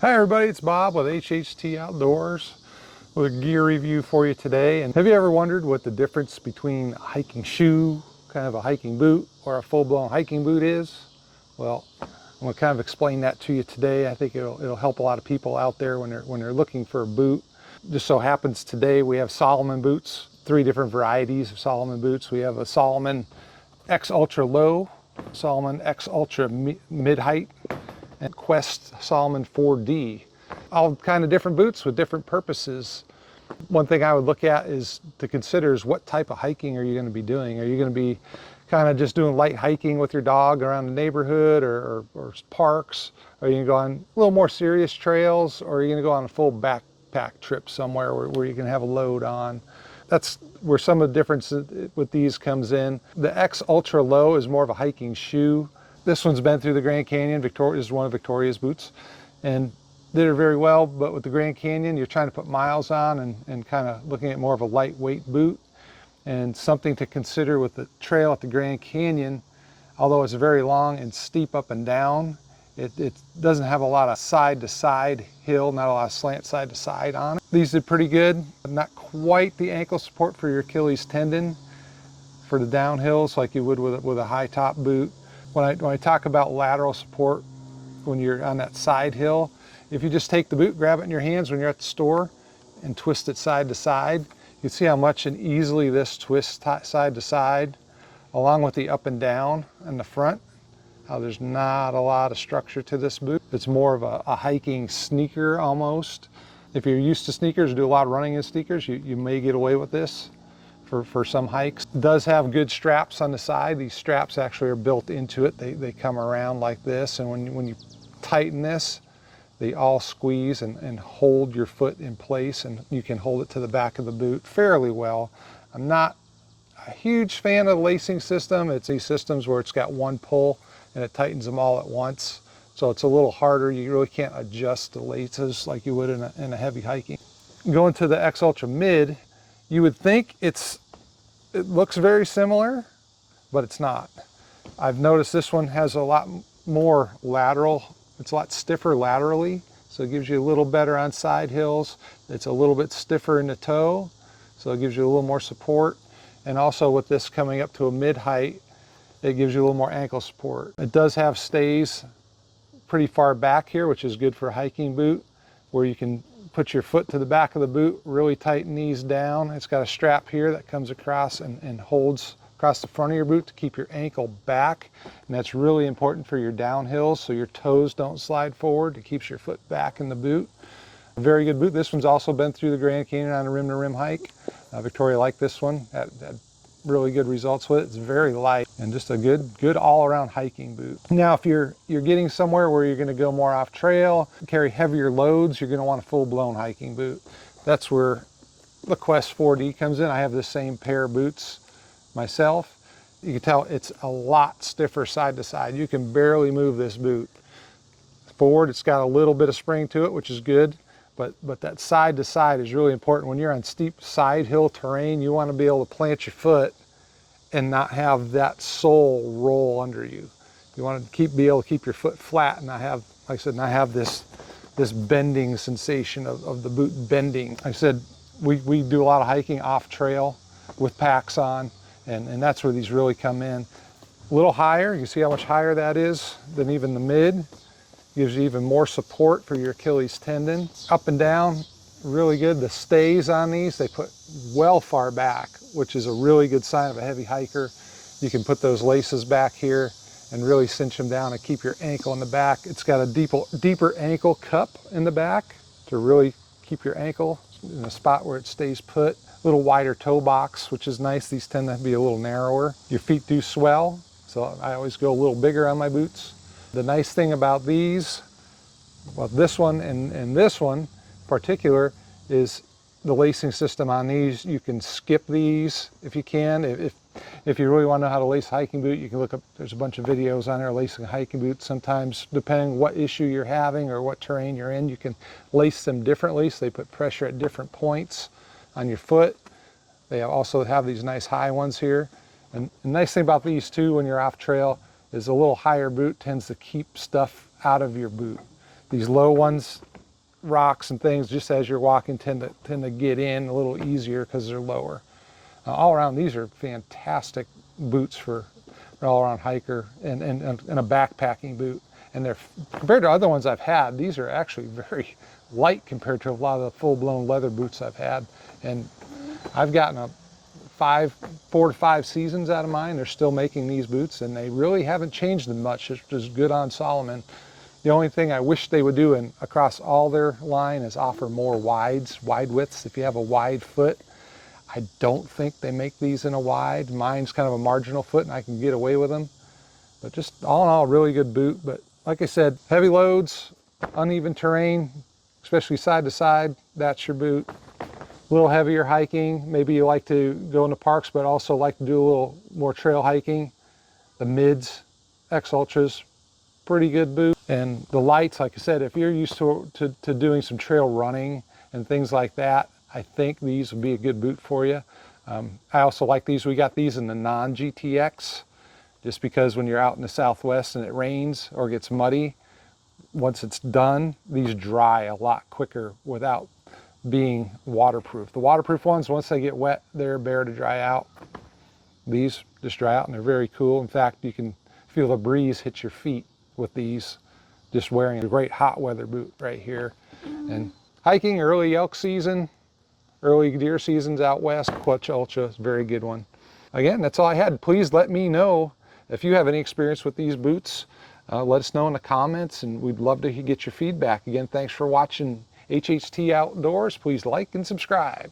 Hi everybody, it's Bob with HHT Outdoors with a gear review for you today. And have you ever wondered what the difference between a hiking shoe, kind of a hiking boot, or a full-blown hiking boot is? Well, I'm going to kind of explain that to you today. I think it'll help a lot of people out there when they're looking for a boot. Just so happens today we have Salomon boots, 3 different varieties of Salomon boots. We have a Salomon X Ultra Low, Salomon X Ultra Mid Height, and Quest Salomon 4D. All kind of different boots with different purposes. One thing I would look at is to consider is what type of hiking are you going to be doing? Are you going to be kind of just doing light hiking with your dog around the neighborhood or parks? Are you going to go on a little more serious trails, or are you going to go on a full backpack trip somewhere where you can have a load on? That's where some of the difference with these comes in. The X Ultra Low is more of a hiking shoe. This one's been through the Grand Canyon. Victoria is one of Victoria's boots and did it very well, but with the Grand Canyon, you're trying to put miles on and kind of looking at more of a lightweight boot. And something to consider with the trail at the Grand Canyon, although it's very long and steep up and down, it doesn't have a lot of side-to-side hill, not a lot of slant side-to-side on it. These did pretty good, not quite the ankle support for your Achilles tendon for the downhills like you would with a high top boot. When I talk about lateral support, when you're on that side hill, if you just take the boot, grab it in your hands when you're at the store and twist it side to side, you see how much and easily this twists side to side, along with the up and down in the front, how there's not a lot of structure to this boot. It's more of a hiking sneaker almost. If you're used to sneakers, do a lot of running in sneakers, you may get away with this for some hikes. It does have good straps on the side. These straps actually are built into it. They come around like this, and when you tighten this, they all squeeze and hold your foot in place, and you can hold it to the back of the boot fairly well. I'm not a huge fan of the lacing system. It's these systems where it's got one pull and it tightens them all at once. So it's a little harder. You really can't adjust the laces like you would in a heavy hiking. Going to the X Ultra Mid, you would think it looks very similar, but it's not. I've noticed this one has a lot more lateral. It's a lot stiffer laterally, so it gives you a little better on side hills. It's a little bit stiffer in the toe, so it gives you a little more support. And also with this coming up to a mid height, it gives you a little more ankle support. It does have stays pretty far back here, which is good for a hiking boot, where you can put your foot to the back of the boot, really tighten these down. It's got a strap here that comes across and holds across the front of your boot to keep your ankle back. And that's really important for your downhills, so your toes don't slide forward. It keeps your foot back in the boot. A very good boot. This one's also been through the Grand Canyon on a rim-to-rim hike. Victoria liked this one. Had really good results with it. It's very light and just a good all-around hiking boot. Now, if you're getting somewhere where you're going to go more off trail, carry heavier loads, you're going to want a full-blown hiking boot. That's where the Quest 4D comes in. I have the same pair of boots myself. You can tell it's a lot stiffer side to side. You can barely move this boot forward. It's got a little bit of spring to it, which is good, but that side to side is really important. When you're on steep side hill terrain, you want to be able to plant your foot and not have that sole roll under you. You want to be able to keep your foot flat and not have, like I said, not have this bending sensation of the boot bending. Like I said, we do a lot of hiking off trail with packs on, and that's where these really come in. A little higher, you see how much higher that is than even the mid. Gives you even more support for your Achilles tendon. Up and down, really good. The stays on these, they put well far back, which is a really good sign of a heavy hiker. You can put those laces back here and really cinch them down and keep your ankle in the back. It's got a deeper ankle cup in the back to really keep your ankle in a spot where it stays put. A little wider toe box, which is nice. These tend to be a little narrower. Your feet do swell, so I always go a little bigger on my boots. The nice thing about these, well, this one and this one in particular, is the lacing system on these. You can skip these if you can. If you really want to know how to lace a hiking boot, you can look up, there's a bunch of videos on there lacing a hiking boot. Sometimes, depending what issue you're having or what terrain you're in, you can lace them differently, so they put pressure at different points on your foot. They also have these nice high ones here. And the nice thing about these too, when you're off trail, is a little higher boot tends to keep stuff out of your boot. These low ones rocks and things just as you're walking tend to get in a little easier because they're lower. All around, these are fantastic boots for an all-around hiker and a backpacking boot. And they're, compared to other ones I've had, these are actually very light compared to a lot of the full-blown leather boots I've had. And I've gotten 4 to 5 seasons out of mine. They're still making these boots, and they really haven't changed them much. It's just good on Salomon. The only thing I wish they would do across all their line is offer more wide widths. If you have a wide foot, I don't think they make these in a wide. Mine's kind of a marginal foot and I can get away with them. But just all in all, really good boot. But like I said, heavy loads, uneven terrain, especially side to side, that's your boot. A little heavier hiking, maybe you like to go into parks but also like to do a little more trail hiking. The mids, X Ultras, pretty good boot. And the lights, like I said, if you're used to doing some trail running and things like that, I think these would be a good boot for you. I also like these. We got these in the non-GTX, just because when you're out in the Southwest and it rains or gets muddy, once it's done, these dry a lot quicker without being waterproof. The waterproof ones, once they get wet, they're bare to dry out. These just dry out and they're very cool. In fact, you can feel the breeze hit your feet with these, just wearing a great hot weather boot right here. And hiking early elk season, early deer seasons out west, Clutch Ultra is a very good one. Again, that's all I had. Please let me know if you have any experience with these boots. Let us know in the comments, and we'd love to get your feedback. Again, thanks for watching HHT Outdoors. Please like and subscribe.